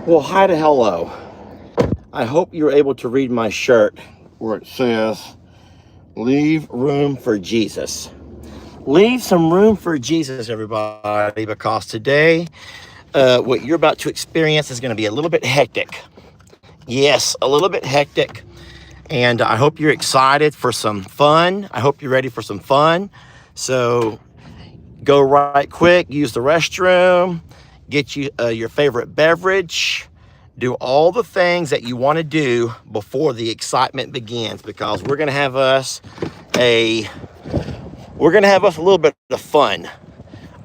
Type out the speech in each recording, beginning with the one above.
Well, hi to hello. I hope you're able to read my shirt where it says, leave room for Jesus. Leave some room for Jesus, everybody, because today, what you're about to experience is going to be a little bit hectic. Yes, a little bit hectic. And I hope you're excited for some fun. I hope you're ready for some fun. So go right quick, use the restroom, get you your favorite beverage, do all the things that you want to do before the excitement begins, because we're going to have us a little bit of fun.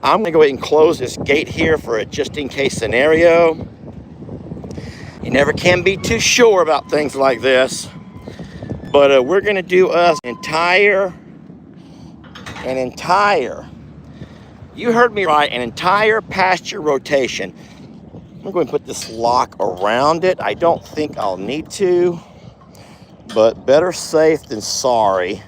I'm going to go ahead and close this gate here for a just in case scenario. You never can be too sure about things like this, but we're going to do us an entire, you heard me right, an entire pasture rotation. I'm going to put this lock around it. I don't think I'll need to, but better safe than sorry.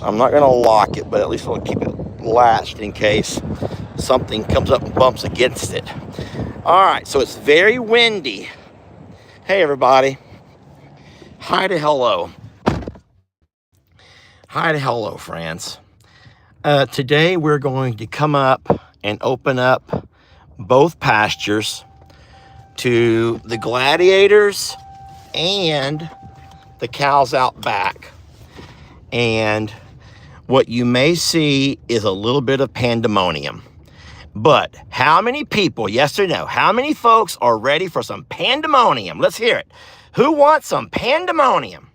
I'm not going to lock it, but at least I'll keep it latched in case something comes up and bumps against it. All right, so it's very windy. Hey, everybody. Hi to hello. Hi to hello, friends. Today we're going to come up and open up both pastures to the gladiators and the cows out back. And what you may see is a little bit of pandemonium. But how many people, yes or no, how many folks are ready for some pandemonium? Let's hear it. Who wants some pandemonium?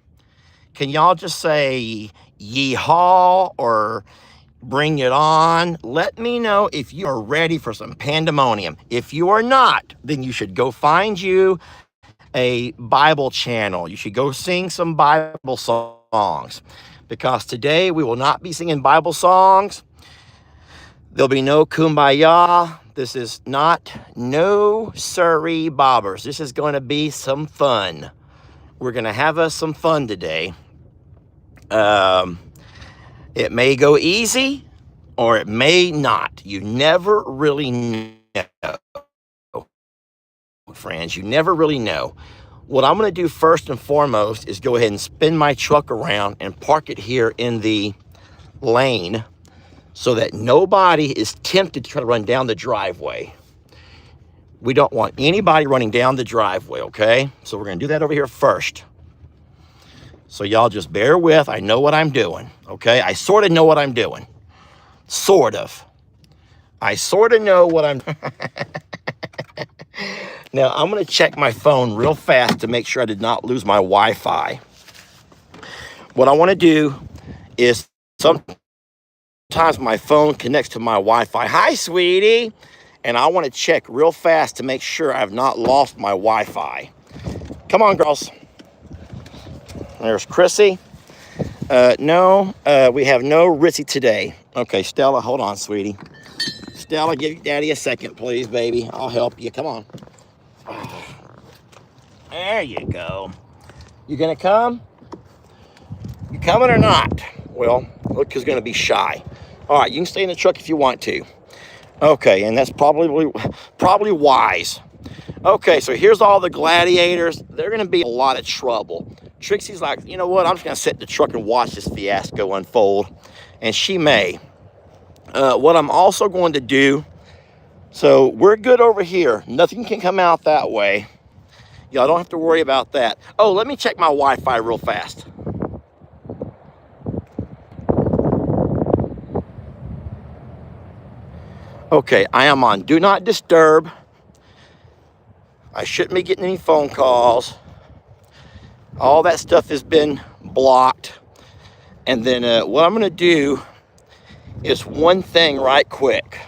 Can y'all just say yeehaw or bring it on? Let me know if you are ready for some pandemonium. If you are not, then you should go find you a Bible channel. You should go sing some Bible songs, because today we will not be singing Bible songs. There'll be no kumbaya. This is not no siree bobbers. This is going to be some fun. We're going to have us some fun today. It may go easy or it may not. You never really know, friends. You never really know. What I'm going to do first and foremost is go ahead and spin my truck around and park it here in the lane so that nobody is tempted to try to run down the driveway. We don't want anybody running down the driveway, okay? So we're going to do that over here first. So y'all just bear with. I know what I'm doing, okay? I sort of know what I'm doing. Sort of. I sort of know what I'm... Now, I'm going to check my phone real fast to make sure I did not lose my Wi-Fi. What I want to do is sometimes my phone connects to my Wi-Fi. Hi, sweetie. And I want to check real fast to make sure I've not lost my Wi-Fi. Come on, girls. There's Chrissy. No, we have no Ritzy today. Okay, Stella, hold on, sweetie. Stella, give Daddy a second, please, baby. I'll help you. Come on. There you go. You gonna come? You coming or not? Well, look who's gonna be shy. All right, you can stay in the truck if you want to. Okay, and that's probably wise. Okay, so here's all the gladiators. They're gonna be a lot of trouble. Trixie's like, you know what? I'm just gonna sit in the truck and watch this fiasco unfold. And she may. What I'm also going to do, so we're good over here. Nothing can come out that way. Y'all don't have to worry about that. Oh, let me check my Wi-Fi real fast. Okay, I am on Do Not Disturb. I shouldn't be getting any phone calls. All that stuff has been blocked. And then what I'm gonna do is one thing right quick.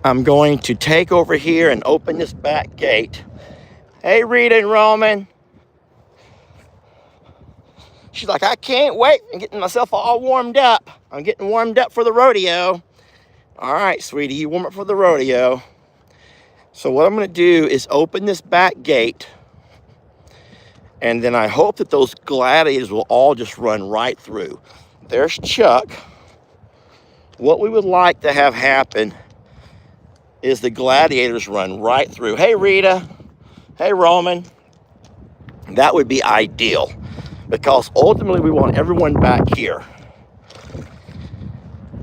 I'm going to take over here and open this back gate. Hey, Rita and Roman. She's like, I can't wait. I'm getting myself all warmed up. I'm getting warmed up for the rodeo. All right, sweetie, you warm up for the rodeo. So what I'm gonna do is open this back gate, and then I hope that those gladiators will all just run right through. There's Chuck. What we would like to have happen is the gladiators run right through. Hey, Rita. Hey, Roman. That would be ideal, because ultimately we want everyone back here.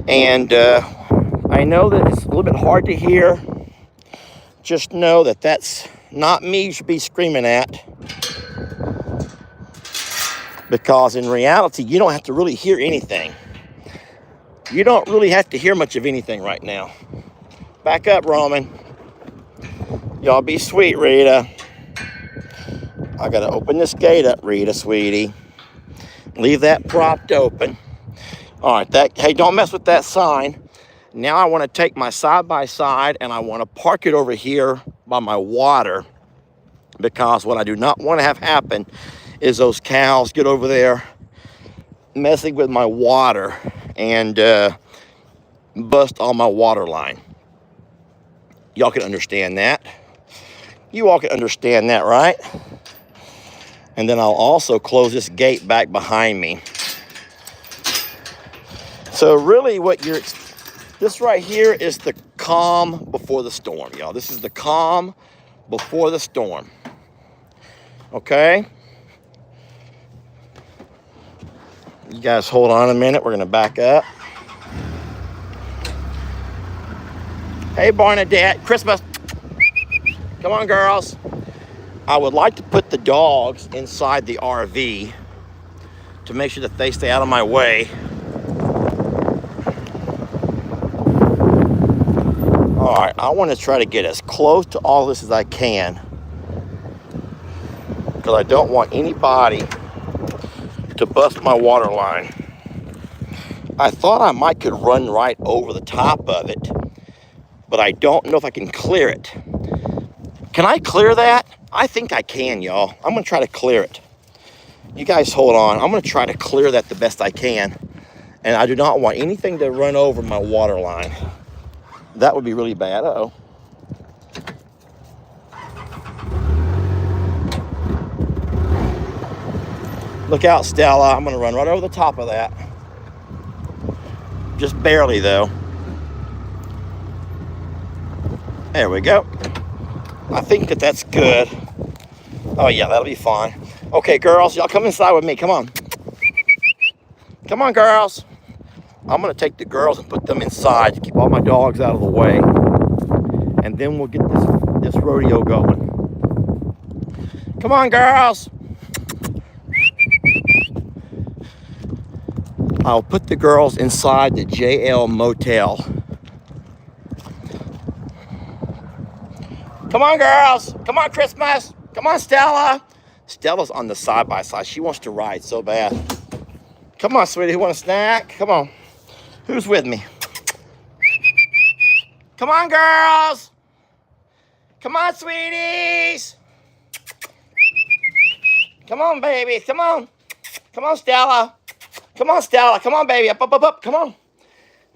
And I know that it's a little bit hard to hear. Just know that that's not me you should be screaming at, because in reality, you don't have to really hear anything. You don't really have to hear much of anything right now. Back up, Roman. Y'all be sweet, Rita. I gotta open this gate up, Rita, sweetie. Leave that propped open. All right, hey, don't mess with that sign. Now I want to take my side-by-side and I want to park it over here by my water, because what I do not want to have happen is those cows get over there messing with my water and bust all my water line. Y'all can understand that. You all can understand that, right? And then I'll also close this gate back behind me. So really this right here is the calm before the storm, y'all. This is the calm before the storm. Okay? You guys hold on a minute. We're going to back up. Hey, Barnadette. Christmas. Come on, girls. I would like to put the dogs inside the RV to make sure that they stay out of my way. All right, I want to try to get as close to all this as I can, because I don't want anybody to bust my water line. I thought I might could run right over the top of it, but I don't know if I can clear it. Can I clear that? I think I can, y'all. I'm gonna try to clear it. You guys hold on. I'm gonna try to clear that the best I can, and I do not want anything to run over my water line. That would be really bad. Uh-oh. Look out, Stella. I'm going to run right over the top of that. Just barely, though. There we go. I think that that's good. Oh, yeah, that'll be fine. Okay, girls, y'all come inside with me. Come on. Come on, girls. I'm going to take the girls and put them inside to keep all my dogs out of the way. And then we'll get this rodeo going. Come on, girls. I'll put the girls inside the JL Motel. Come on, girls. Come on, Christmas. Come on, Stella. Stella's on the side-by-side. She wants to ride so bad. Come on, sweetie. Who want a snack? Come on. Who's with me? Come on, girls. Come on, sweeties. Come on, baby. Come on. Come on, Stella. Come on, Stella. Come on, baby. Up, up, up, up. Come on.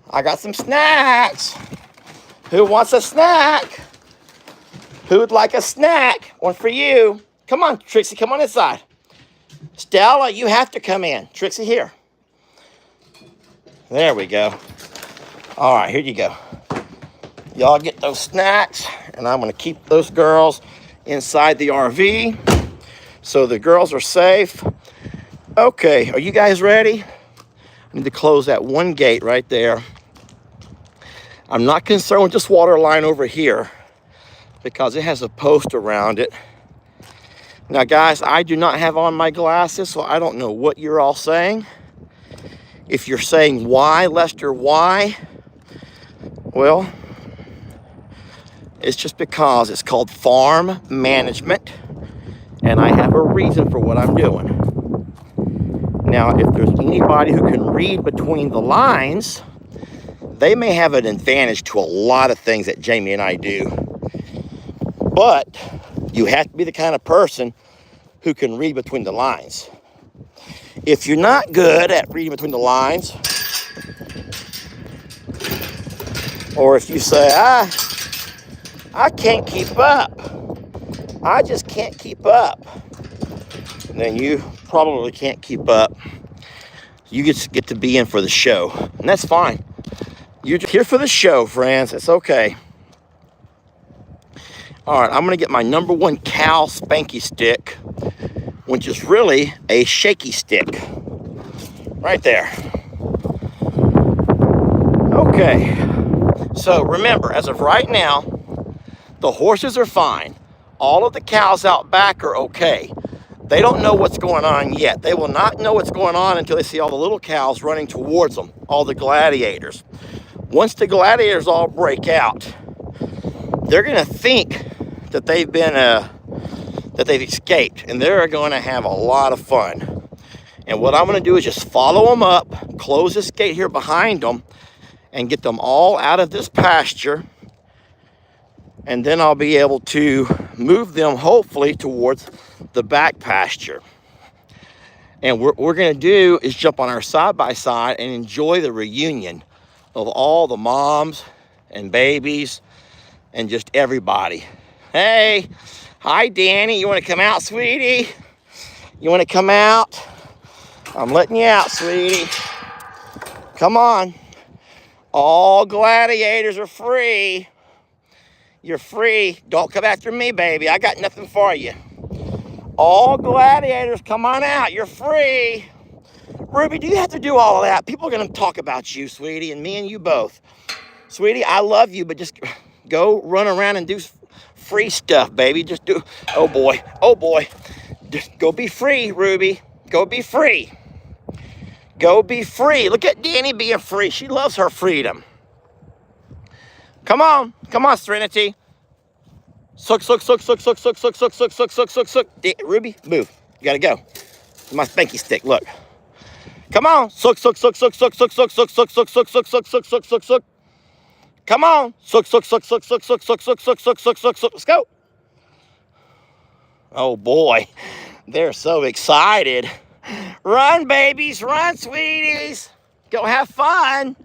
I got some snacks. Who wants a snack? Who would like a snack? One for you. Come on, Trixie. Come on inside. Stella, you have to come in. Trixie, here. There we go. All right, here you go. Y'all get those snacks, and I'm going to keep those girls inside the RV so the girls are safe. Okay, are you guys ready? I need to close that one gate right there. I'm not concerned with this water line over here because it has a post around it. Now, guys, I do not have on my glasses, so I don't know what you're all saying. If you're saying, why, Lester, why? Well, it's just because it's called farm management, and I have a reason for what I'm doing. Now, if there's anybody who can read between the lines, they may have an advantage to a lot of things that Jamie and I do. But you have to be the kind of person who can read between the lines. If you're not good at reading between the lines, or if you say, I can't keep up, I just can't keep up, then you probably can't keep up. You just get to be in for the show, and that's fine. You're just here for the show, friends. It's okay. All right, I'm gonna get my #1 cow spanky stick, which is really a shaky stick. Right there. Okay, so remember, as of right now, the horses are fine. All of the cows out back are okay. They don't know what's going on yet. They will not know what's going on until they see all the little cows running towards them, all the gladiators. Once the gladiators all break out, they're gonna think that they've been, that they've escaped, and they're gonna have a lot of fun. And what I'm gonna do is just follow them up, close this gate here behind them, and get them all out of this pasture. And then I'll be able to move them hopefully towards the back pasture. And what we're gonna do is jump on our side-by-side and enjoy the reunion of all the moms and babies and just everybody. Hey, hi Danny, you wanna come out, sweetie? You wanna come out? I'm letting you out, sweetie. Come on. All gladiators are free. You're free. Don't come after me, baby. I got nothing for you. All gladiators, come on out. You're free. Ruby, do you have to do all of that? People are going to talk about you, sweetie, and me and you both. Sweetie, I love you, but just go run around and do free stuff, baby. Just do. Oh, boy. Oh, boy. Just go be free, Ruby. Go be free. Go be free. Look at Danny being free. She loves her freedom. Come on. Come on, Serenity. Suck. Ruby, move. You gotta go. My spanky stick, look. Come on. Suck. Come on. Suck. Let's go. Oh boy. They're so excited. Run, babies. Run, sweeties. Go have fun.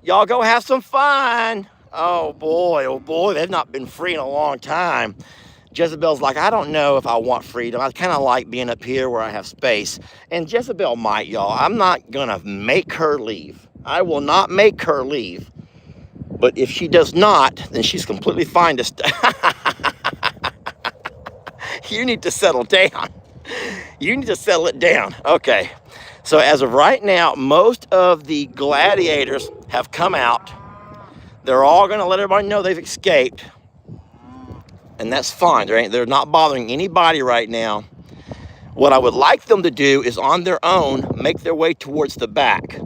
Y'all go have some fun. Oh boy, they've not been free in a long time. Jezebel's like, I don't know if I want freedom. I kind of like being up here where I have space. And Jezebel might, y'all. I'm not gonna make her leave. I will not make her leave. But if she does not, then she's completely fine to stay. You need to settle down. You need to settle it down. Okay. So as of right now, most of the gladiators have come out. They're all going to let everybody know they've escaped. And that's fine. They're not bothering anybody right now. What I would like them to do is on their own, make their way towards the back.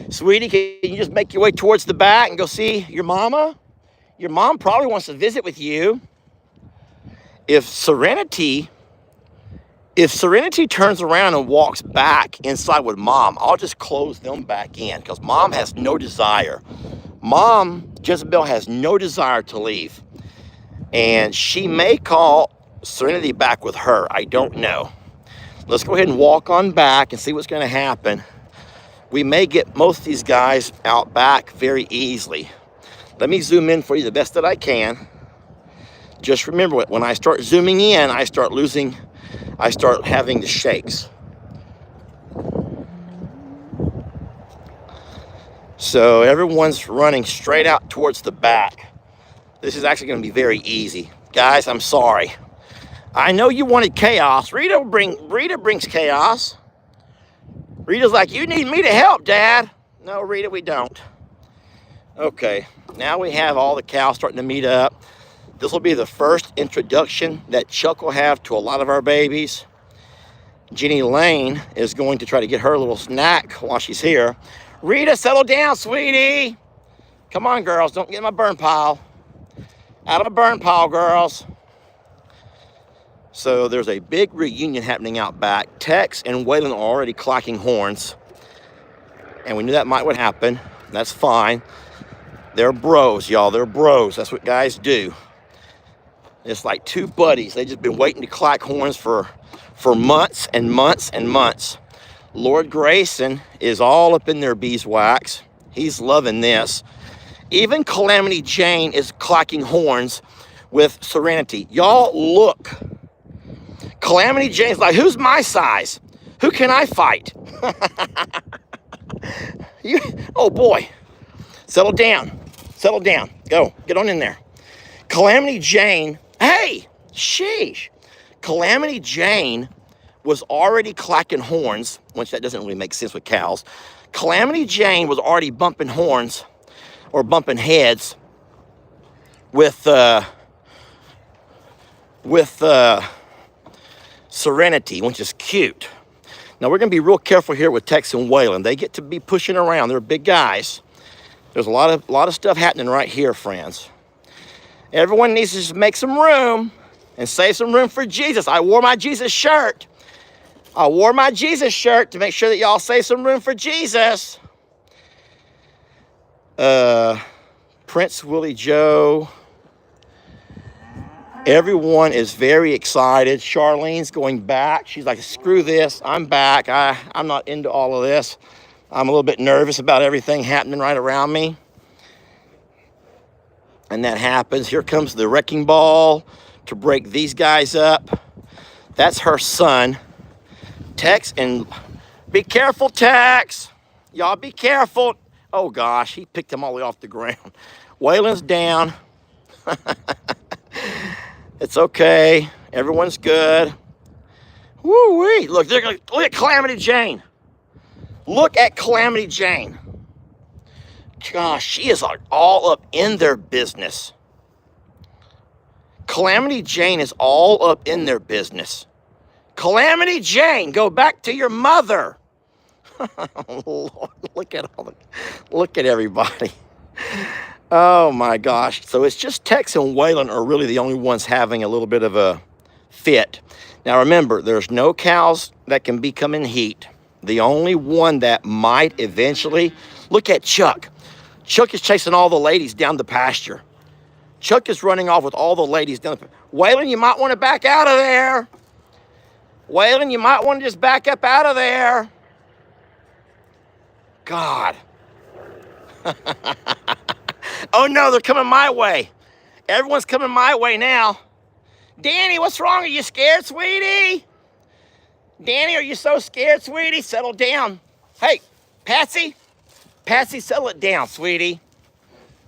Sweetie, can you just make your way towards the back and go see your mama? Your mom probably wants to visit with you. If Serenity turns around and walks back inside with mom, I'll just close them back in because mom has no desire. Mom, Jezebel, has no desire to leave. And she may call Serenity back with her. I don't know. Let's go ahead and walk on back and see what's going to happen. We may get most of these guys out back very easily. Let me zoom in for you the best that I can. Just remember, when I start zooming in, I start having the shakes. So everyone's running straight out towards the back. This is actually going to be very easy. Guys, I'm sorry. I know you wanted chaos. Rita brings chaos. Rita's like, you need me to help, Dad. No, Rita, we don't. Okay, now we have all the cows starting to meet up. This will be the first introduction that Chuck will have to a lot of our babies. Jenny Lane is going to try to get her little snack while she's here. Rita, settle down, sweetie. Come on, girls, don't get in my burn pile. Out of a burn pile, girls. So there's a big reunion happening out back. Tex and Waylon are already clacking horns. And we knew that might would happen. That's fine. They're bros, y'all. They're bros. That's what guys do. It's like two buddies. They've just been waiting to clack horns for months and months and months. Lord Grayson is all up in their beeswax. He's loving this. Even Calamity Jane is clacking horns with Serenity. Y'all look. Calamity Jane's like, who's my size? Who can I fight? Oh boy. Settle down. Settle down. Go. Get on in there. Calamity Jane. Hey, sheesh. Calamity Jane was already clacking horns, which that doesn't really make sense with cows. Calamity Jane was already bumping horns or bumping heads with Serenity, which is cute. Now we're gonna be real careful here with Tex and Waylon. They get to be pushing around. They're big guys. There's a lot of stuff happening right here, friends. Everyone needs to just make some room and save some room for Jesus. I wore my Jesus shirt. I wore my Jesus shirt to make sure that y'all save some room for Jesus. Prince Willie Joe. Everyone is very excited. Charlene's going back. She's like, screw this. I'm back. I'm not into all of this. I'm a little bit nervous about everything happening right around me. And that happens. Here comes the wrecking ball to break these guys up. That's her son. Tex, and be careful, Tex. Y'all be careful. Oh gosh, he picked him all the way off the ground. Waylon's down. It's okay. Everyone's good. Woo-wee. Look at Calamity Jane. Look at Calamity Jane. Gosh, she is all up in their business. Calamity Jane is all up in their business. Calamity Jane, go back to your mother. Lord, look at everybody. Oh my gosh. So it's just Tex and Waylon are really the only ones having a little bit of a fit. Now remember, there's no cows that can become in heat. The only one that might eventually, look at Chuck. Chuck is chasing all the ladies down the pasture. Chuck is running off with all the ladies down the pasture. Waylon, you might want to back out of there. Waylon, you might want to just back up out of there. God. Oh no, they're coming my way. Everyone's coming my way now. Danny, what's wrong? Are you scared, sweetie? Danny, are you so scared, sweetie? Settle down. Hey, Patsy. Patsy, settle it down, sweetie.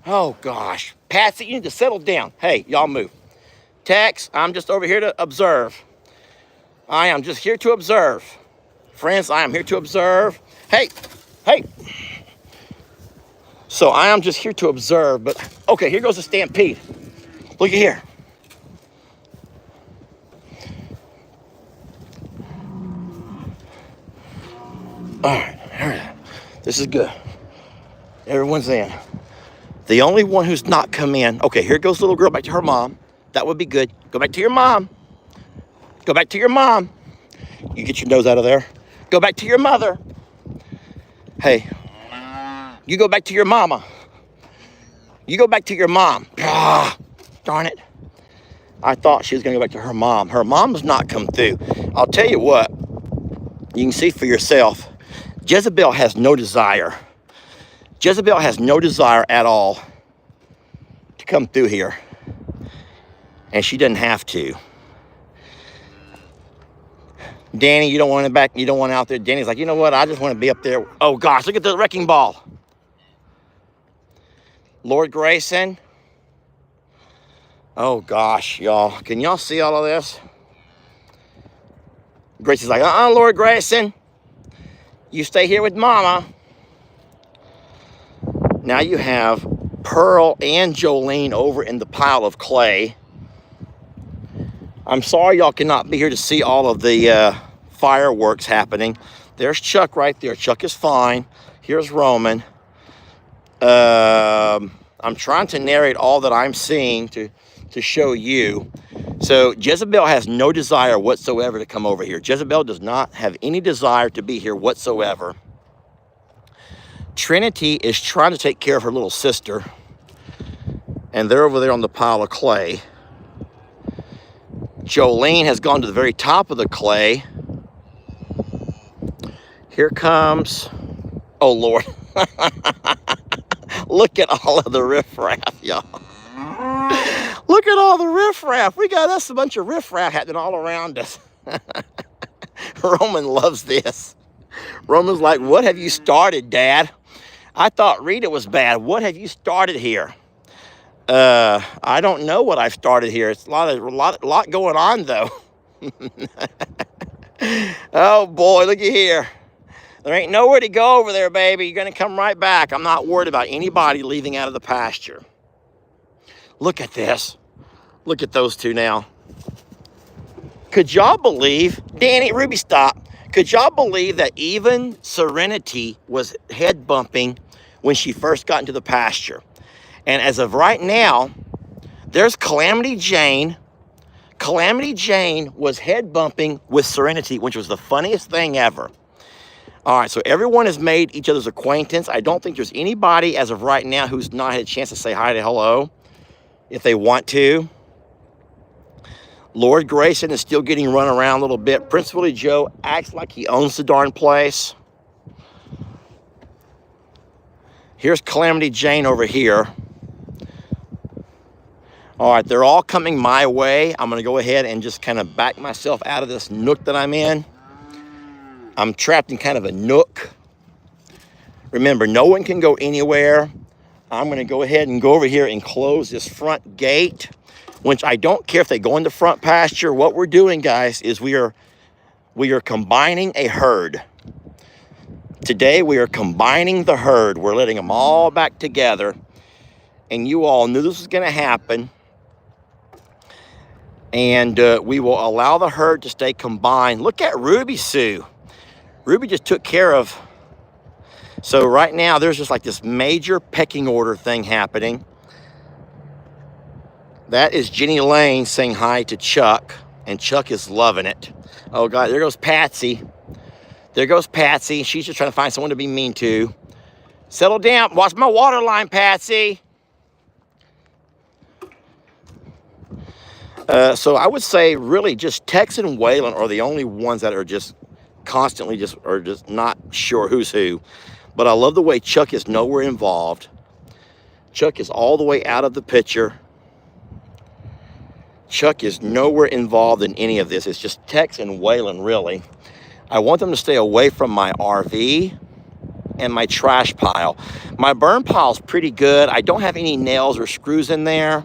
Oh gosh. Patsy, you need to settle down. Hey, y'all move. Tex, I'm just over here to observe. I am just here to observe. Friends, I am here to observe. Hey. So I am just here to observe, but okay, here goes the stampede. Look at here. All right. This is good. Everyone's in. The only one who's not come in. Okay, here goes the little girl back to her mom. That would be good. Go back to your mom. Go back to your mom. You get your nose out of there. Go back to your mother. Hey, you go back to your mama. You go back to your mom. Ah, darn it. I thought she was going to go back to her mom. Her mom's not come through. I'll tell you what. You can see for yourself. Jezebel has no desire. Jezebel has no desire at all to come through here. And she doesn't have to. Danny, you don't want it back. You don't want it out there. Danny's like, you know what? I just want to be up there. Oh, gosh, look at the wrecking ball. Lord Grayson. Oh gosh, y'all. Can y'all see all of this? Grace is like, Lord Grayson, you stay here with Mama. Now you have Pearl and Jolene over in the pile of clay. I'm sorry y'all cannot be here to see all of the fireworks happening. There's Chuck right there. Chuck is fine. Here's Roman. I'm trying to narrate all that I'm seeing to show you. So Jezebel has no desire whatsoever to come over here. Jezebel does not have any desire to be here whatsoever. Trinity is trying to take care of her little sister, and they're over there on the pile of clay. Jolene has gone to the very top of the clay. Here comes, oh Lord. Look at all of the riffraff, y'all. Look at all the riffraff. We got us a bunch of riffraff happening all around us. Roman loves this. Roman's like, what have you started, Dad? I thought Rita was bad. What have you started here? I don't know what I've started here. It's a lot going on, though. Oh, boy, looky here. There ain't nowhere to go over there, baby. You're going to come right back. I'm not worried about anybody leaving out of the pasture. Look at this. Look at those two now. Could y'all believe, Danny, Ruby, stop. Could y'all believe that even Serenity was head bumping when she first got into the pasture? And as of right now, there's Calamity Jane. Calamity Jane was head bumping with Serenity, which was the funniest thing ever. All right, so everyone has made each other's acquaintance. I don't think there's anybody as of right now who's not had a chance to say hi to hello if they want to. Lord Grayson is still getting run around a little bit. Prince Willie Joe acts like he owns the darn place. Here's Calamity Jane over here. All right, they're all coming my way. I'm going to go ahead and just kind of back myself out of this nook that I'm in. I'm trapped in kind of a nook. Remember, no one can go anywhere. I'm going to go ahead and go over here and close this front gate, which I don't care if they go in the front pasture. What we're doing, guys, is we are combining a herd. Today, we are combining the herd. We're letting them all back together. And you all knew this was going to happen. And we will allow the herd to stay combined. Look at Ruby Sue. Ruby just took care of. So right now, there's just like this major pecking order thing happening. That is Jenny Lane saying hi to Chuck, and Chuck is loving it. Oh, God, there goes Patsy. There goes Patsy. She's just trying to find someone to be mean to. Settle down. Watch my water line, Patsy. So I would say really just Tex and Waylon are the only ones that are just constantly just not sure who's who. But I love the way Chuck is nowhere involved. Chuck is all the way out of the picture. Chuck is nowhere involved in any of this. It's just Tex and Waylon, really. I want them to stay away from my RV and my trash pile. My burn pile's pretty good. I don't have any nails or screws in there.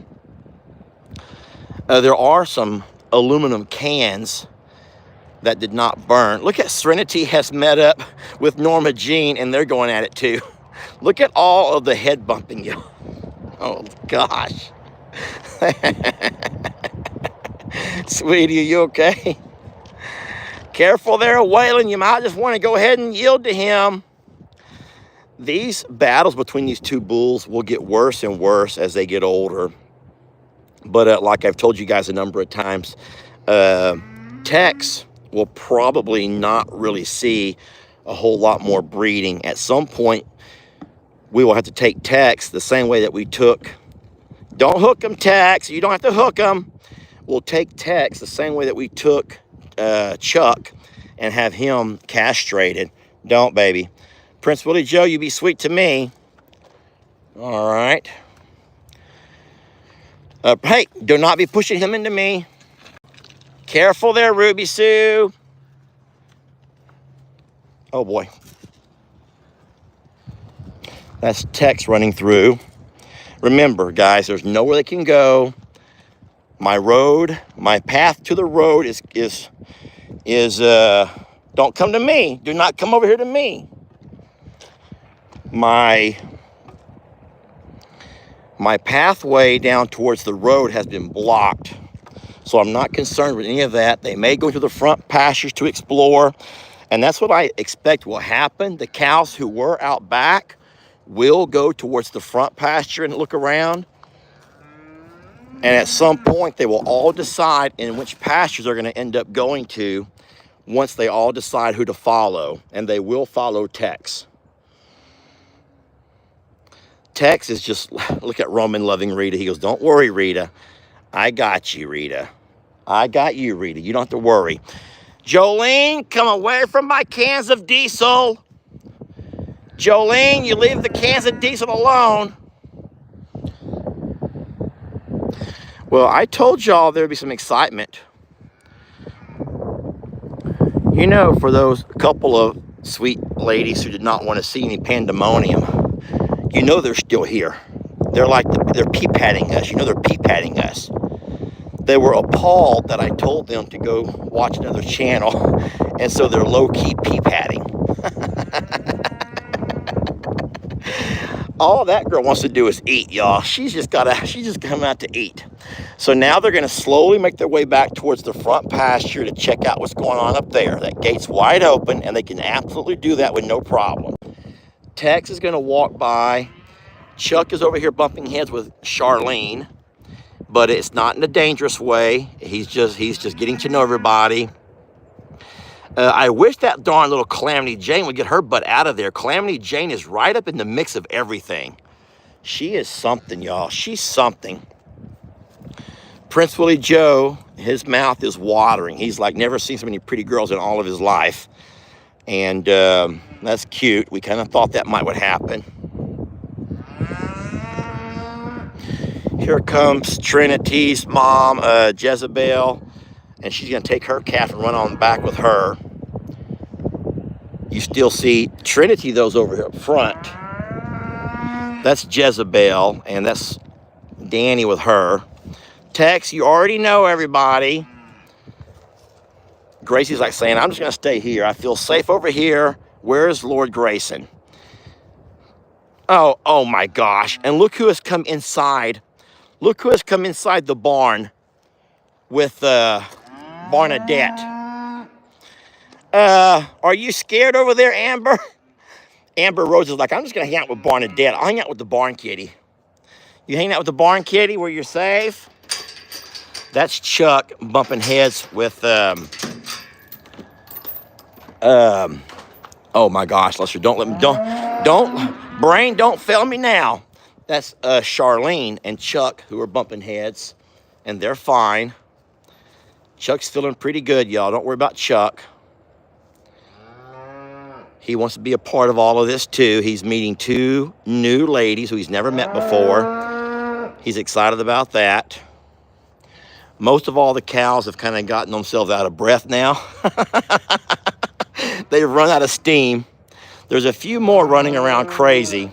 There are some aluminum cans that did not burn. Look at Serenity has met up with Norma Jean, and they're going at it too. Look at all of the head bumping, y'all. Oh, gosh. Sweetie, are you okay? Careful there, Waylon. You might just want to go ahead and yield to him. These battles between these two bulls will get worse and worse as they get older. But like I've told you guys a number of times, Tex will probably not really see a whole lot more breeding. At some point, we will have to take Tex the same way that we took. Don't hook him, Tex. You don't have to hook him. We'll take Tex the same way that we took Chuck and have him castrated. Don't, baby. Prince Willie Joe, you be sweet to me. All right. Hey, do not be pushing him into me. Careful there, Ruby Sue. Oh, boy. That's Tex running through. Remember, guys, there's nowhere they can go. My path to the road is don't come to me. Do not come over here to me. My pathway down towards the road has been blocked. So I'm not concerned with any of that. They may go to the front pastures to explore. And that's what I expect will happen. The cows who were out back will go towards the front pasture and look around. And at some point, they will all decide in which pastures they're going to end up going to once they all decide who to follow. And they will follow Tex. Tex is just, look at Roman loving Rita. He goes, don't worry, Rita. I got you, Rita. I got you, Rita. You don't have to worry. Jolene, come away from my cans of diesel. Jolene, you leave the cans of diesel alone. Well, I told y'all there'd be some excitement. You know, for those couple of sweet ladies who did not want to see any pandemonium, you know they're still here. They're like, they're pee-patting us. You know they're pee-patting us. They were appalled that I told them to go watch another channel, and so they're low-key pee-patting. All that girl wants to do is eat, y'all. She's just come out to eat. So now they're gonna slowly make their way back towards the front pasture to check out what's going on up there. That gate's wide open, and they can absolutely do that with no problem. Tex is gonna walk by. Chuck is over here bumping heads with Charlene, but it's not in a dangerous way. He's just getting to know everybody. I wish that darn little Calamity Jane would get her butt out of there. Calamity Jane is right up in the mix of everything. She is something, y'all. She's something. Prince Willie Joe, his mouth is watering. He's like never seen so many pretty girls in all of his life. And that's cute. We kind of thought that might would happen. Here comes Trinity's mom, Jezebel, and she's going to take her calf and run on back with her. You still see Trinity, those over here up front. That's Jezebel, and that's Danny with her. Tex, you already know everybody. Gracie's like saying, I'm just going to stay here. I feel safe over here. Where's Lord Grayson? Oh my gosh. And look who has come inside. Look who has come inside the barn with Barnadette. Are you scared over there, Amber? Amber Rose is like, I'm just going to hang out with Barnadette. I'll hang out with the barn kitty. You hang out with the barn kitty where you're safe? That's Chuck bumping heads with, oh my gosh, Lester, don't let me, brain, don't fail me now. That's Charlene and Chuck who are bumping heads, and they're fine. Chuck's feeling pretty good, y'all. Don't worry about Chuck. He wants to be a part of all of this too. He's meeting two new ladies who he's never met before. He's excited about that. Most of all the cows have kind of gotten themselves out of breath now. They've run out of steam. There's a few more running around crazy.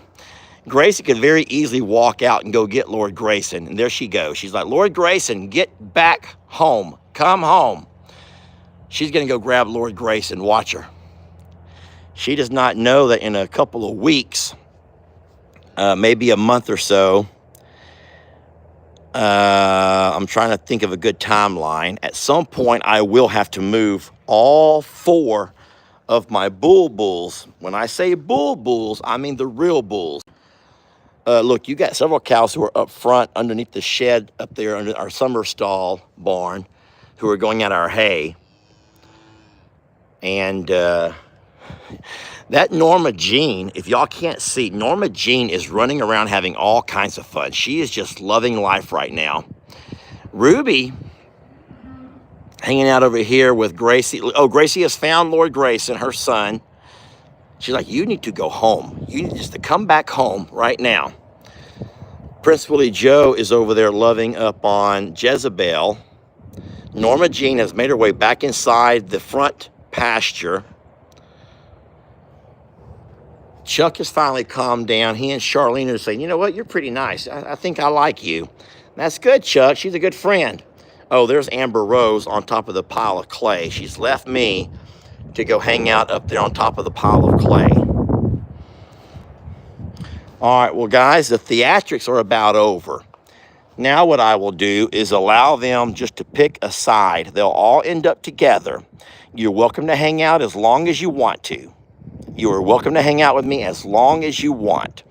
Gracie could very easily walk out and go get Lord Grayson. And there she goes. She's like, Lord Grayson, get back home. Come home. She's going to go grab Lord Grayson. Watch her. She does not know that in a couple of weeks, maybe a month or so, I'm trying to think of a good timeline. At some point, I will have to move all four of my bulls. When I say bulls, I mean the real bulls. Look, you got several cows who are up front underneath the shed up there under our summer stall barn who are going at our hay. And that Norma Jean, if y'all can't see, Norma Jean is running around having all kinds of fun. She is just loving life right now. Ruby, hanging out over here with Gracie. Oh, Gracie has found Lord Grayson, her son. She's like, you need to go home. You need just to come back home right now. Prince Willie Joe is over there loving up on Jezebel. Norma Jean has made her way back inside the front pasture. Chuck has finally calmed down. He and Charlene are saying, you know what, you're pretty nice. I think I like you. That's good, Chuck. She's a good friend. Oh, there's Amber Rose on top of the pile of clay. She's left me to go hang out up there on top of the pile of clay. All right, well, guys, the theatrics are about over. Now what I will do is allow them just to pick a side. They'll all end up together. You're welcome to hang out as long as you want to. You are welcome to hang out with me as long as you want.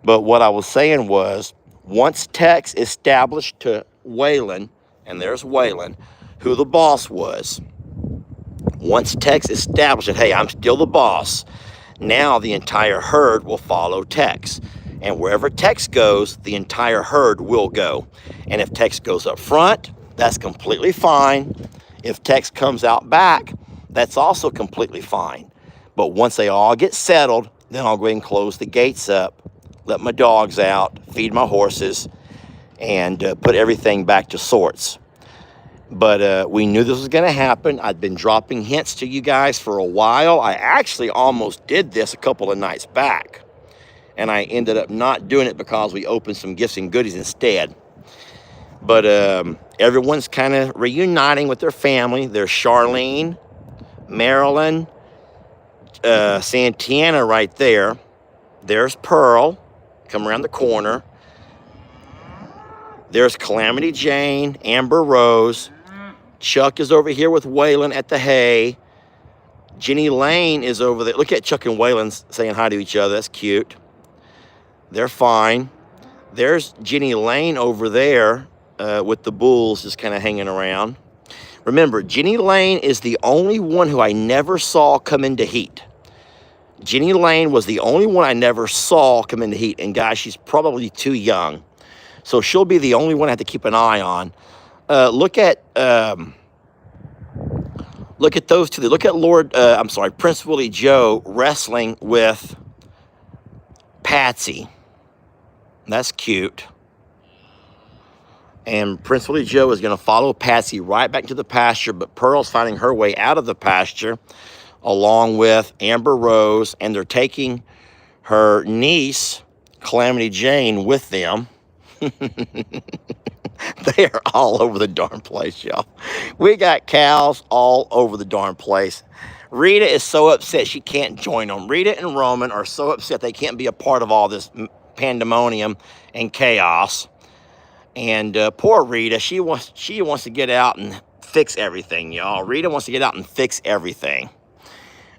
But what I was saying was, once Tex established to Waylon, and there's Waylon, who the boss was. Once Tex established that, hey, I'm still the boss, now the entire herd will follow Tex. And wherever Tex goes, the entire herd will go. And if Tex goes up front, that's completely fine. If Tex comes out back, that's also completely fine. But once they all get settled, then I'll go ahead and close the gates up, let my dogs out, feed my horses, and put everything back to sorts. But we knew this was going to happen. I'd been dropping hints to you guys for a while. I actually almost did this a couple of nights back. And I ended up not doing it because we opened some gifts and goodies instead. But everyone's kind of reuniting with their family. There's Charlene, Marilyn, Santana right there. There's Pearl, come around the corner. There's Calamity Jane, Amber Rose. Chuck is over here with Waylon at the hay. Jenny Lane is over there. Look at Chuck and Waylon saying hi to each other. That's cute. They're fine. There's Jenny Lane over there with the bulls just kind of hanging around. Remember, Jenny Lane is the only one who I never saw come into heat. Jenny Lane was the only one I never saw come into heat. And guys, she's probably too young. So she'll be the only one I have to keep an eye on. Look at those two. Look at Prince Willie Joe wrestling with Patsy. That's cute. And Prince Willie Joe is going to follow Patsy right back to the pasture, but Pearl's finding her way out of the pasture along with Amber Rose, and they're taking her niece, Calamity Jane, with them. They are all over the darn place, y'all. We got cows all over the darn place. Rita is so upset she can't join them. Rita and Roman are so upset they can't be a part of all this pandemonium and chaos. And poor Rita, she wants to get out and fix everything, y'all. Rita wants to get out and fix everything.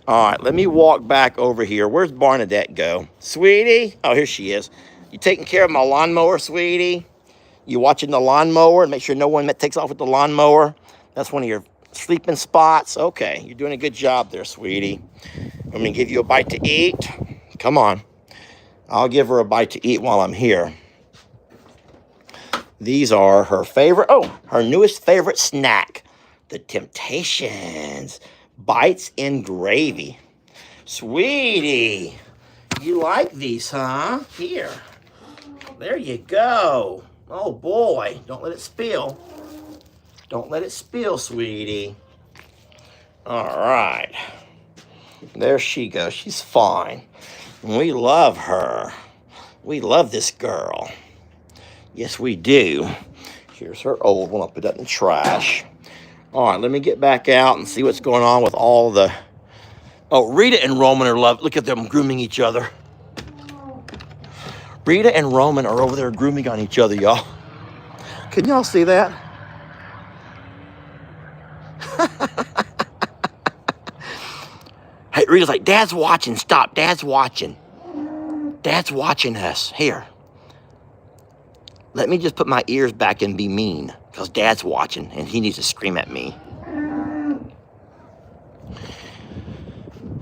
All right, let me walk back over here. Where's Barnadette go? Sweetie? Oh, here she is. You taking care of my lawnmower, sweetie? You watching the lawnmower and make sure no one takes off with the lawnmower? That's one of your sleeping spots. Okay, you're doing a good job there, sweetie. I'm going to give you a bite to eat. Come on. I'll give her a bite to eat while I'm here. These are her favorite, her newest favorite snack. The Temptations. Bites in gravy. Sweetie, you like these, huh? Here. There you go. Oh, boy. Don't let it spill. Don't let it spill, sweetie. All right. There she goes. She's fine. We love her. We love this girl. Yes, we do. Here's her old one. I'll put that in the trash. All right, let me get back out and see what's going on with all the... Oh, Rita and Roman are love. Look at them grooming each other. Rita and Roman are over there grooming on each other, y'all. Can y'all see that? Hey, Rita's like, Dad's watching. Stop. Dad's watching. Dad's watching us. Here. Let me just put my ears back and be mean, because Dad's watching, and he needs to scream at me.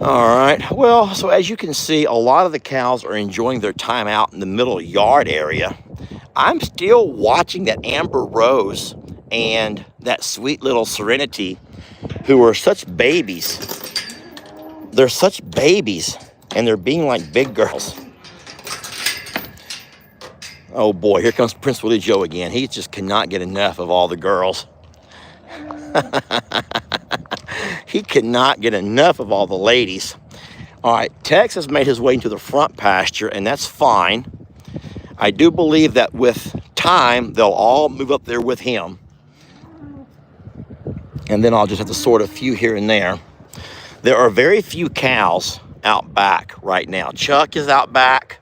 All right. Well, so as you can see, a lot of the cows are enjoying their time out in the middle yard area. I'm still watching that Amber Rose and that sweet little Serenity, who are such babies. They're such babies, and they're being like big girls. Oh boy, here comes Prince Willie Joe again. He just cannot get enough of all the girls. He cannot get enough of all the ladies. All right, Tex has made his way into the front pasture, and that's fine. I do believe that with time, they'll all move up there with him. And then I'll just have to sort a few here and there. There are very few cows out back right now. Chuck is out back,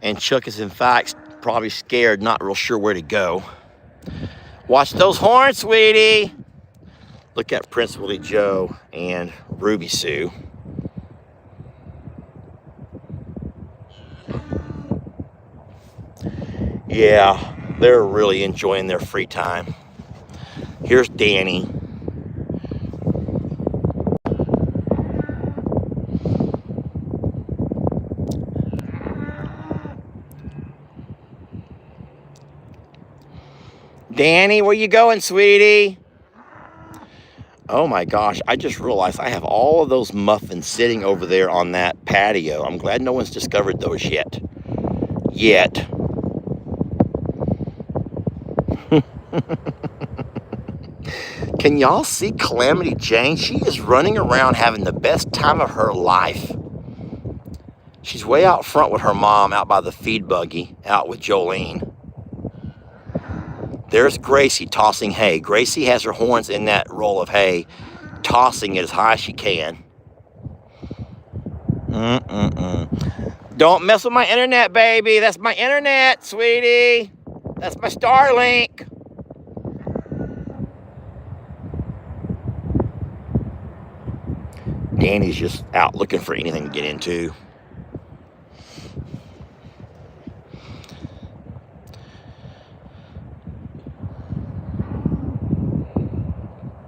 and Chuck is in fact probably scared, not real sure where to go. Watch those horns, sweetie. Look at Prince Willie Joe and Ruby Sue. Yeah, they're really enjoying their free time. Here's Danny. Danny, where you going, sweetie? Oh my gosh, I just realized I have all of those muffins sitting over there on that patio. I'm glad no one's discovered those yet. Can y'all see Calamity Jane? She is running around having the best time of her life. She's way out front with her mom out by the feed buggy, out with Jolene. There's Gracie tossing hay. Gracie has her horns in that roll of hay, tossing it as high as she can. Don't mess with my internet, baby. That's my internet, sweetie. That's my Starlink. Danny's just out looking for anything to get into.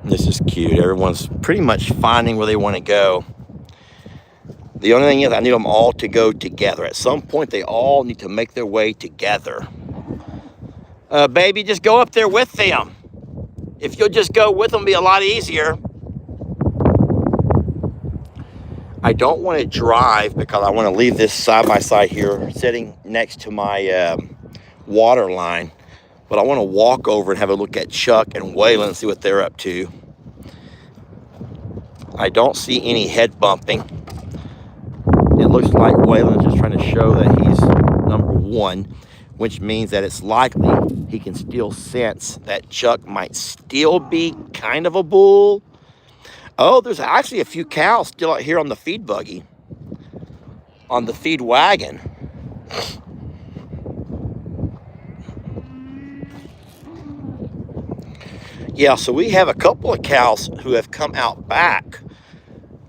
This is cute. Everyone's pretty much finding where they want to go. The only thing is I need them all to go together. At some point, they all need to make their way together. Baby, just go up there with them. If you'll just go with them, it'll be a lot easier. I don't want to drive because I want to leave this side-by-side here sitting next to my water line. But I want to walk over and have a look at Chuck and Waylon and see what they're up to. I don't see any head bumping. It looks like Waylon's just trying to show that he's number one, which means that it's likely he can still sense that Chuck might still be kind of a bull. Oh, there's actually a few cows still out here on the feed buggy, on the feed wagon. Yeah, so we have a couple of cows who have come out back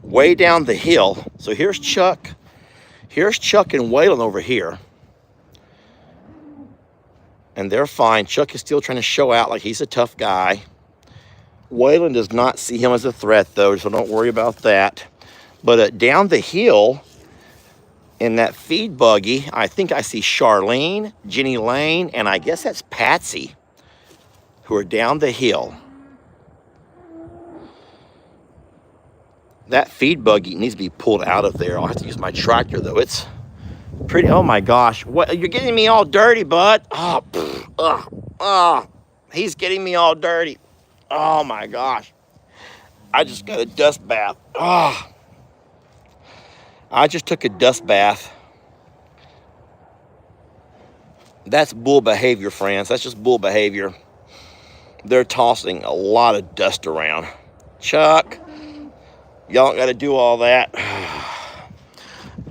way down the hill. So here's Chuck. Here's Chuck and Waylon over here. And they're fine. Chuck is still trying to show out like he's a tough guy. Waylon does not see him as a threat, though, so don't worry about that. But down the hill in that feed buggy, I think I see Charlene, Jenny Lane, and I guess that's Patsy, who are down the hill. That feed buggy needs to be pulled out of there. I'll have to use my tractor, though. It's pretty, oh my gosh. What, you're getting me all dirty, bud. He's getting me all dirty. Oh my gosh. I just got a dust bath. I just took a dust bath. That's bull behavior, friends. That's just bull behavior. They're tossing a lot of dust around. Chuck, y'all don't got to do all that.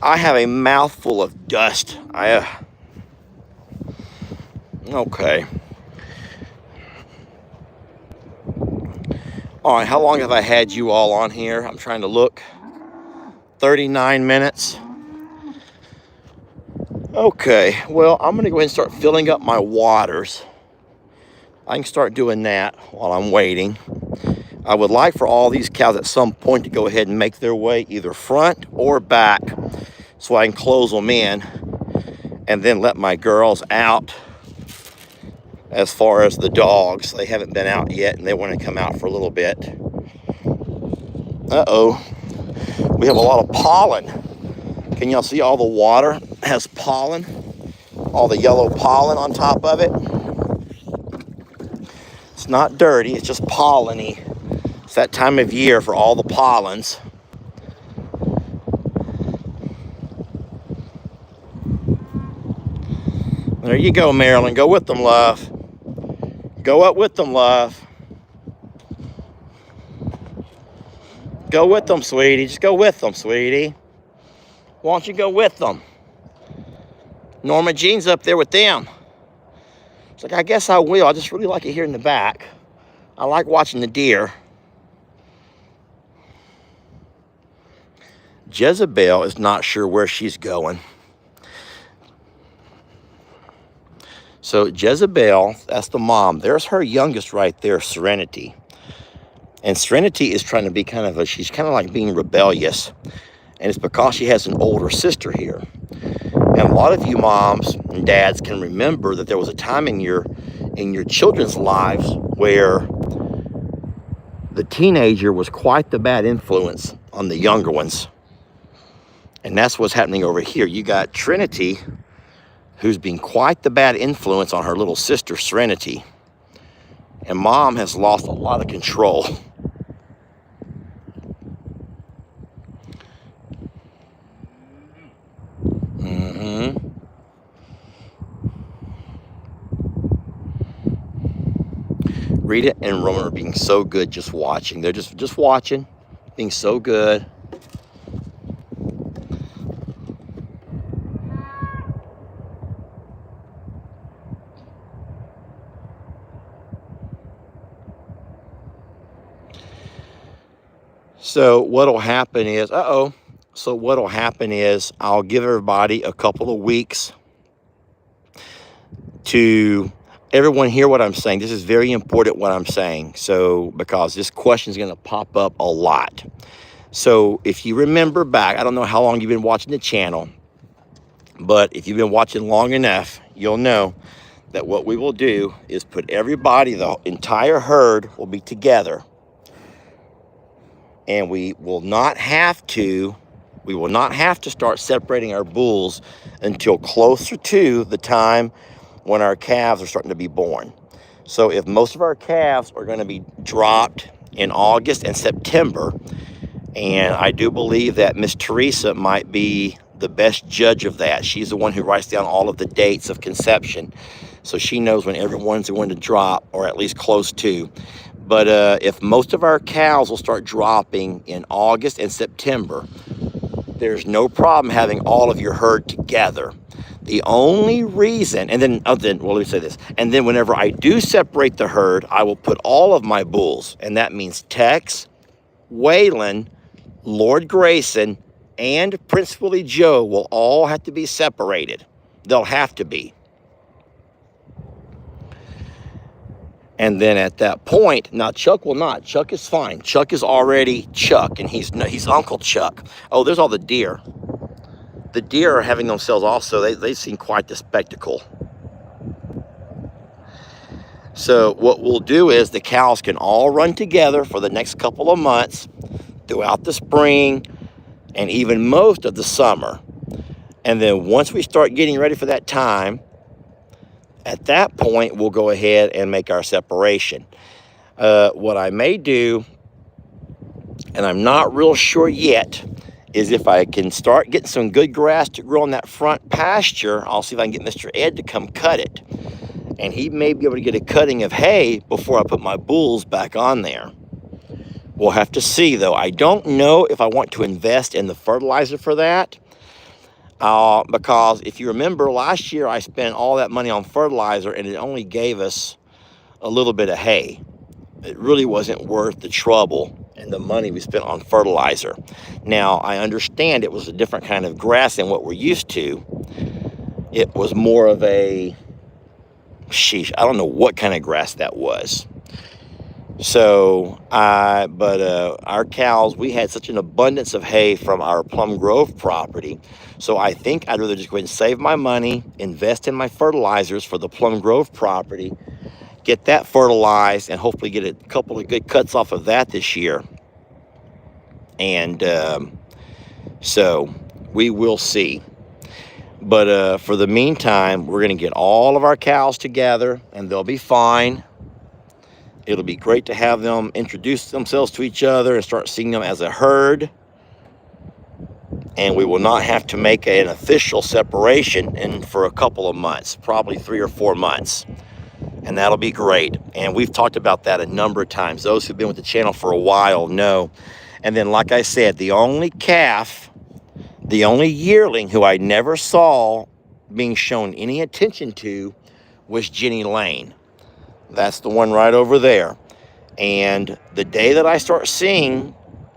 I have a mouthful of dust. Okay. All right, how long have I had you all on here? I'm trying to look. 39 minutes. Okay, well, I'm going to go ahead and start filling up my waters. I can start doing that while I'm waiting. I would like for all these cows at some point to go ahead and make their way either front or back so I can close them in and then let my girls out. As far as the dogs, they haven't been out yet and they want to come out for a little bit. Uh-oh. We have a lot of pollen. Can y'all see all the water has pollen? All the yellow pollen on top of it. It's not dirty, it's just pollen-y. It's that time of year for all the pollens. There you go, Marilyn. Go with them, love. Go up with them, love. Go with them, sweetie. Just go with them, sweetie. Why don't you go with them? Norma Jean's up there with them. It's like, I guess I will. I just really like it here in the back. I like watching the deer. Jezebel is not sure where she's going. So Jezebel, that's the mom. There's her youngest right there, Serenity. And Serenity is trying to be she's kind of like being rebellious. And it's because she has an older sister here. And a lot of you moms and dads can remember that there was a time in your children's lives where the teenager was quite the bad influence on the younger ones. And that's what's happening over here. You got Trinity, who's been quite the bad influence on her little sister, Serenity. And mom has lost a lot of control. Rita and Roman are being so good just watching. They're just watching, being so good. So what'll happen is, So what'll happen is I'll give everybody a couple of weeks to everyone hear what I'm saying. This is very important what I'm saying. So because this question is going to pop up a lot. So if you remember back, I don't know how long you've been watching the channel, but if you've been watching long enough, you'll know that what we will do is put everybody, the entire herd will be together. And we will not have to start separating our bulls until closer to the time when our calves are starting to be born. So if most of our calves are going to be dropped in August and September, and I do believe that Miss Teresa might be the best judge of that. She's the one who writes down all of the dates of conception. So she knows when everyone's going to drop, or at least close to. But if most of our cows will start dropping in August and September, there's no problem having all of your herd together. The only reason, let me say this. And then whenever I do separate the herd, I will put all of my bulls. And that means Tex, Waylon, Lord Grayson, and Prince Willie Joe will all have to be separated. They'll have to be. And then at that point, now Chuck will not. Chuck is fine. Chuck is already Chuck, and he's Uncle Chuck. Oh, there's all the deer. The deer are having themselves also. They've seen quite the spectacle. So what we'll do is the cows can all run together for the next couple of months throughout the spring and even most of the summer. And then once we start getting ready for that time, at that point, we'll go ahead and make our separation. What I may do, and I'm not real sure yet, is if I can start getting some good grass to grow on that front pasture, I'll see if I can get Mr. Ed to come cut it. And he may be able to get a cutting of hay before I put my bulls back on there. We'll have to see, though. I don't know if I want to invest in the fertilizer for that. Because if you remember last year, I spent all that money on fertilizer and it only gave us a little bit of hay. It really wasn't worth the trouble and the money we spent on fertilizer. Now, I understand it was a different kind of grass than what we're used to. It was more of I don't know what kind of grass that was. So, our cows, we had such an abundance of hay from our Plum Grove property. So I think I'd rather just go ahead and save my money, invest in my fertilizers for the Plum Grove property, get that fertilized, and hopefully get a couple of good cuts off of that this year. And so we will see. But for the meantime, we're going to get all of our cows together, and they'll be fine. It'll be great to have them introduce themselves to each other and start seeing them as a herd. And we will not have to make an official separation for a couple of months, probably 3 or 4 months. And that'll be great. And we've talked about that a number of times. Those who've been with the channel for a while know. And then, like I said, the only calf, the only yearling who I never saw being shown any attention to was Jenny Lane. That's the one right over there. And the day that I start seeing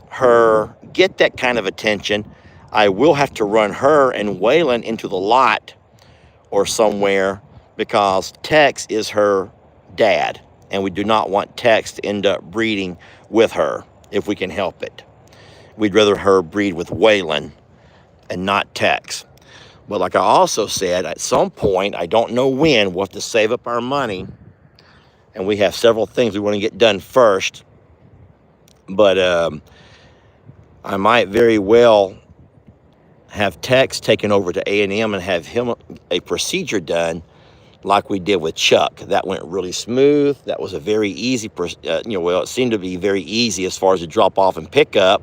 her get that kind of attention, I will have to run her and Waylon into the lot or somewhere, because Tex is her dad, and we do not want Tex to end up breeding with her if we can help it. We'd rather her breed with Waylon and not Tex. But like I also said, at some point, I don't know when, we'll have to save up our money, and we have several things we want to get done first. But I might very well have Tex taken over to A&M and have him a procedure done like we did with Chuck. That went really smooth. That was a very easy, well, it seemed to be very easy as far as the drop off and pick up.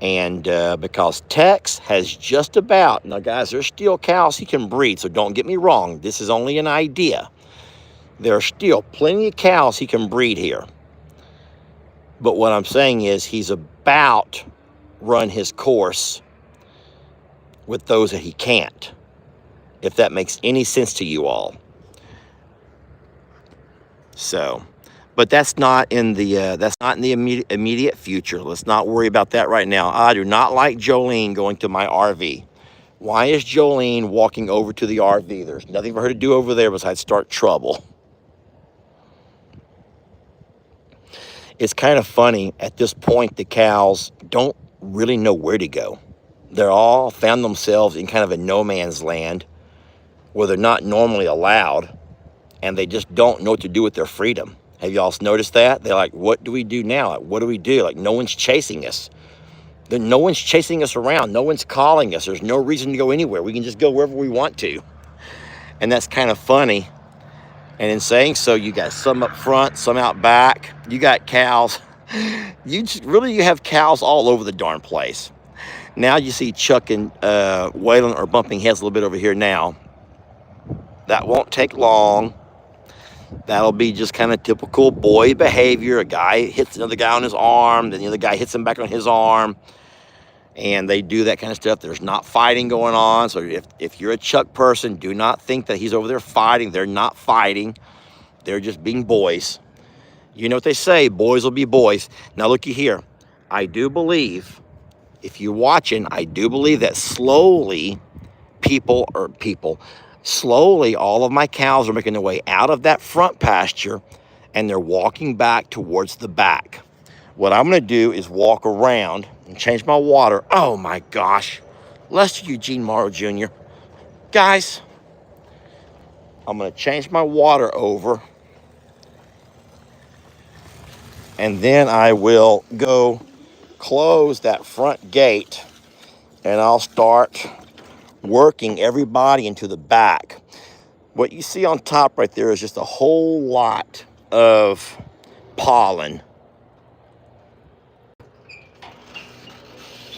And because Tex has just about, now guys, there's still cows he can breed, so don't get me wrong. This is only an idea. There are still plenty of cows he can breed here. But what I'm saying is he's about run his course with those that he can't, if that makes any sense to you all. So, but that's not in the immediate future. Let's not worry about that right now. I do not like Jolene going to my RV. Why is Jolene walking over to the RV? There's nothing for her to do over there besides start trouble. It's kind of funny, at this point, the cows don't really know where to go. They're all found themselves in kind of a no man's land where they're not normally allowed, and they just don't know what to do with their freedom. Have y'all noticed that? They're like, what do we do now? Like, what do we do? Like, no one's chasing us. No one's chasing us around. No one's calling us. There's no reason to go anywhere. We can just go wherever we want to. And that's kind of funny. And in saying so, you got some up front, some out back. You got cows. You have cows all over the darn place. Now you see Chuck and Waylon are bumping heads a little bit over here now. That won't take long. That'll be just kind of typical boy behavior. A guy hits another guy on his arm, then the other guy hits him back on his arm. And they do that kind of stuff. There's not fighting going on. So if you're a Chuck person, do not think that he's over there fighting. They're not fighting. They're just being boys. You know what they say, boys will be boys. Now looky here. I do believe, if you're watching, I do believe that slowly slowly all of my cows are making their way out of that front pasture, and they're walking back towards the back. What I'm going to do is walk around and change my water. Oh my gosh. Lester Eugene Morrow Jr. Guys, I'm going to change my water over, and then I will go close that front gate, and I'll start working everybody into the back. What you see on top right there is just a whole lot of pollen.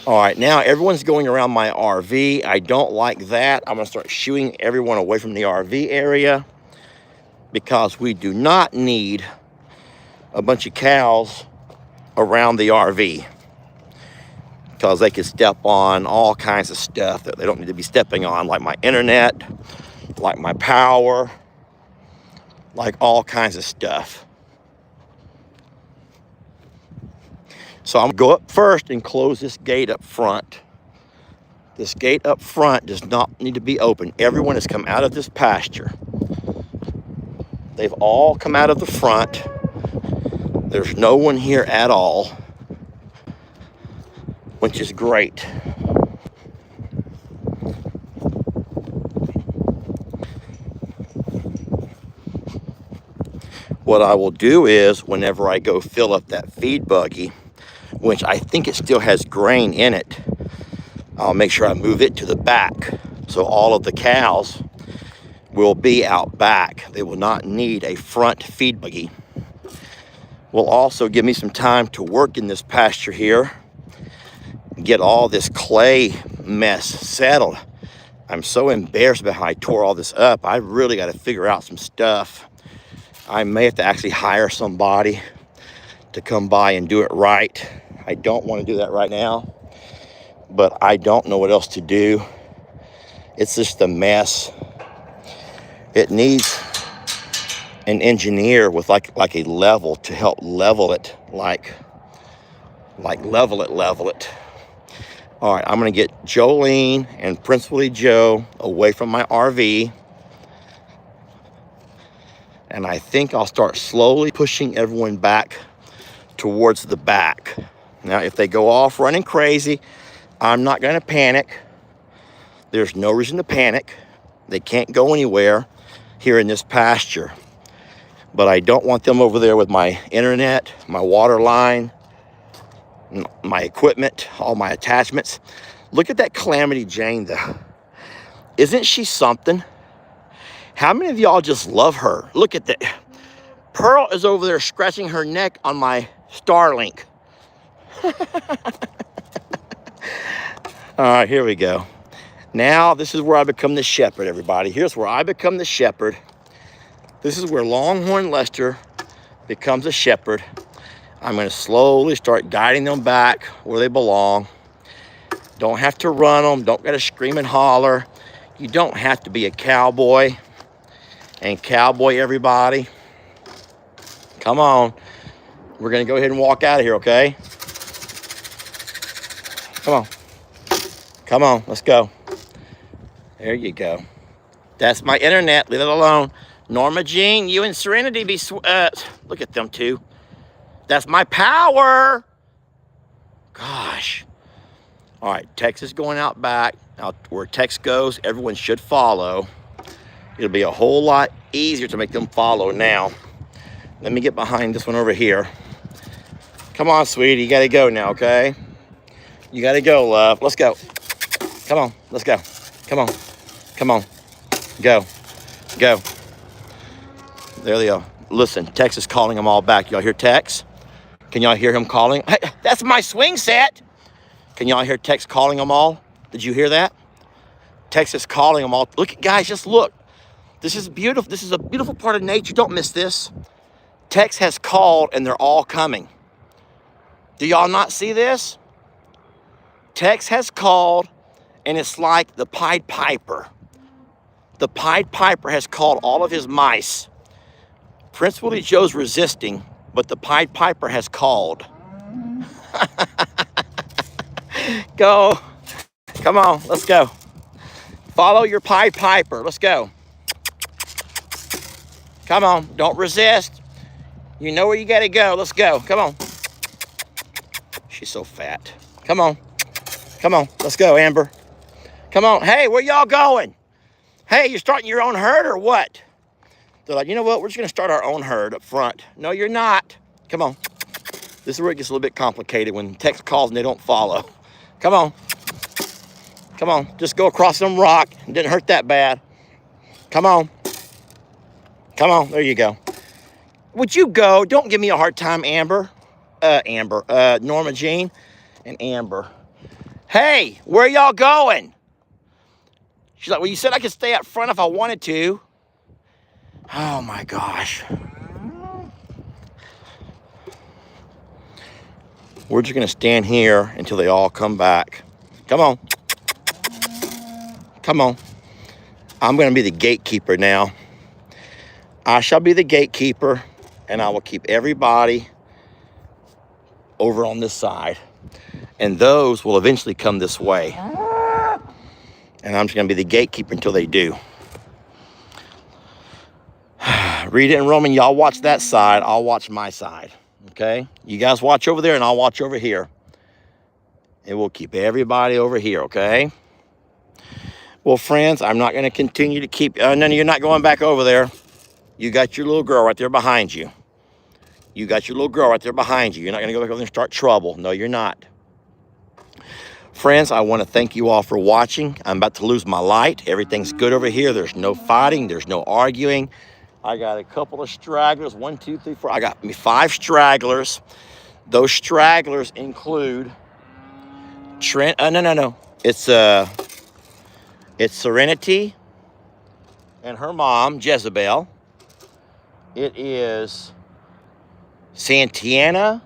All right, now everyone's going around my RV. I don't like that. I'm gonna start shooing everyone away from the RV area, because we do not need a bunch of cows around the RV, because they can step on all kinds of stuff that they don't need to be stepping on, like my internet, like my power, like all kinds of stuff. So I'm gonna go up first and close this gate up front. This gate up front does not need to be open. Everyone has come out of this pasture. They've all come out of the front. There's no one here at all, which is great. What I will do is, whenever I go fill up that feed buggy, which I think it still has grain in it, I'll make sure I move it to the back, so all of the cows will be out back. They will not need a front feed buggy. Will also give me some time to work in this pasture here, get all this clay mess settled. I'm so embarrassed about how I tore all this up. I really got to figure out some stuff. I may have to actually hire somebody to come by and do it right. I don't want to do that right now, but I don't know what else to do. It's just a mess. It needs an engineer with like a level to help level it, like level it. All right, I'm gonna get Jolene and Principally Joe away from my RV. And I think I'll start slowly pushing everyone back towards the back. Now, if they go off running crazy, I'm not gonna panic. There's no reason to panic. They can't go anywhere here in this pasture. But I don't want them over there with my internet, my water line, my equipment, all my attachments. Look at that Calamity Jane though. Isn't she something? How many of y'all just love her? Look at that. Pearl is over there scratching her neck on my Starlink. All right, here we go. Now, this is where I become the shepherd, everybody. Here's where I become the shepherd. This is where Longhorn Lester becomes a shepherd. I'm going to slowly start guiding them back where they belong. Don't have to run them. Don't got to scream and holler. You don't have to be a cowboy and cowboy everybody. Come on. We're going to go ahead and walk out of here, okay? Come on. Come on. Let's go. There you go. That's my internet. Leave it alone. Norma Jean, you and Serenity be... look at them two. That's my power. Gosh. All right, Tex is going out back. Now, where Tex goes, everyone should follow. It'll be a whole lot easier to make them follow now. Let me get behind this one over here. Come on, sweetie. You got to go now, okay? You got to go, love. Let's go. Come on. Let's go. Come on. Come on. Go. Go. There they go. Listen, Tex is calling them all back. Y'all hear Tex? Can y'all hear him calling? Hey, that's my swing set. Can y'all hear Tex calling them all? Did you hear that? Tex is calling them all. Look, guys, just look. This is beautiful. This is a beautiful part of nature. Don't miss this. Tex has called and they're all coming. Do y'all not see this? Tex has called and it's like the Pied Piper. The Pied Piper has called all of his mice. Prince Willie Joe's resisting, but the Pied Piper has called. Go. Come on, let's go. Follow your Pied Piper. Let's go. Come on, don't resist. You know where you gotta go. Let's go. Come on. She's so fat. Come on. Come on, let's go, Amber. Come on. Hey, where y'all going? Hey, you're starting your own herd or what? They're like, you know what? We're just gonna start our own herd up front. No, you're not. Come on. This is where it gets a little bit complicated when Tex calls and they don't follow. Come on. Come on. Just go across some rock. It didn't hurt that bad. Come on. Come on. There you go. Would you go? Don't give me a hard time, Amber. Norma Jean and Amber. Hey, where y'all going? She's like, well, you said I could stay up front if I wanted to. Oh my gosh. We're just gonna stand here until they all come back. Come on. Come on. I'm gonna be the gatekeeper now. I shall be the gatekeeper and I will keep everybody over on this side. And those will eventually come this way. And I'm just gonna be the gatekeeper until they do. Rita and Roman, y'all watch that side. I'll watch my side, okay? You guys watch over there and I'll watch over here. And we'll keep everybody over here, okay? Well, friends, I'm not gonna continue to keep, no, you're not going back over there. You got your little girl right there behind you. You got your little girl right there behind you. You're not gonna go back over there and start trouble. No, you're not. Friends, I want to thank you all for watching. I'm about to lose my light. Everything's good over here. There's no fighting. There's no arguing. I got a couple of stragglers. 1, 2, 3, 4. I got me 5 stragglers. Those stragglers include Trent. No. It's Serenity and her mom, Jezebel. It is Santiana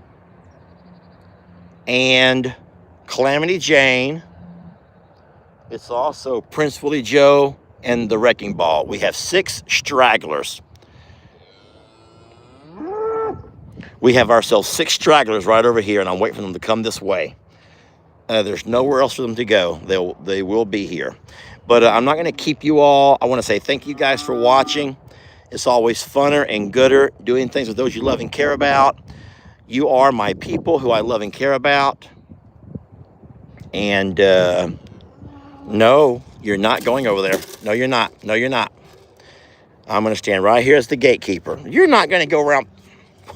and Calamity Jane. It's also Prince Willie Joe and the Wrecking Ball. We have 6 stragglers. We have ourselves 6 stragglers right over here, and I'm waiting for them to come this way. There's nowhere else for them to go. They will be here. But I'm not going to keep you all. I want to say thank you guys for watching. It's always funner and gooder doing things with those you love and care about. You are my people who I love and care about. And no, you're not going over there. No, you're not. No, you're not. I'm going to stand right here as the gatekeeper. You're not going to go around.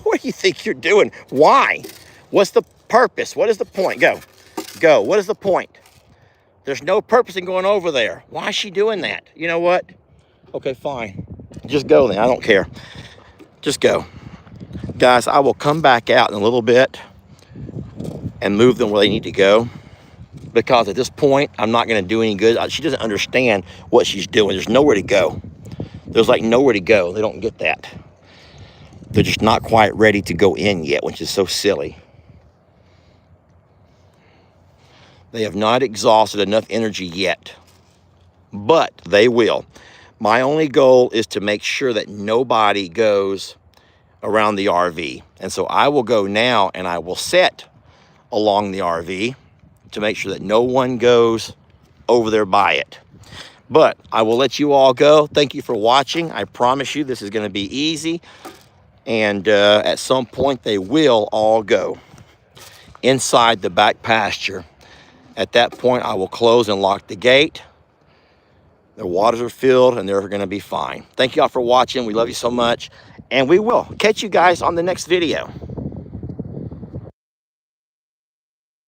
What do you think you're doing? Why? What's the purpose? What is the point? Go. Go. What is the point? There's no purpose in going over there. Why is she doing that? You know what? Okay, fine. Just go then. I don't care. Just go. Guys, I will come back out in a little bit and move them where they need to go. Because at this point, I'm not going to do any good. She doesn't understand what she's doing. There's nowhere to go. There's like nowhere to go. They don't get that. They're just not quite ready to go in yet, which is so silly. They have not exhausted enough energy yet, but they will. My only goal is to make sure that nobody goes around the RV. And so I will go now and I will set along the RV to make sure that no one goes over there by it. But I will let you all go. Thank you for watching. I promise you this is going to be easy. And at some point they will all go inside the back pasture. At that point, I will close and lock the gate. Their waters are filled and they're going to be fine. Thank you all for watching. We love you so much. And we will catch you guys on the next video.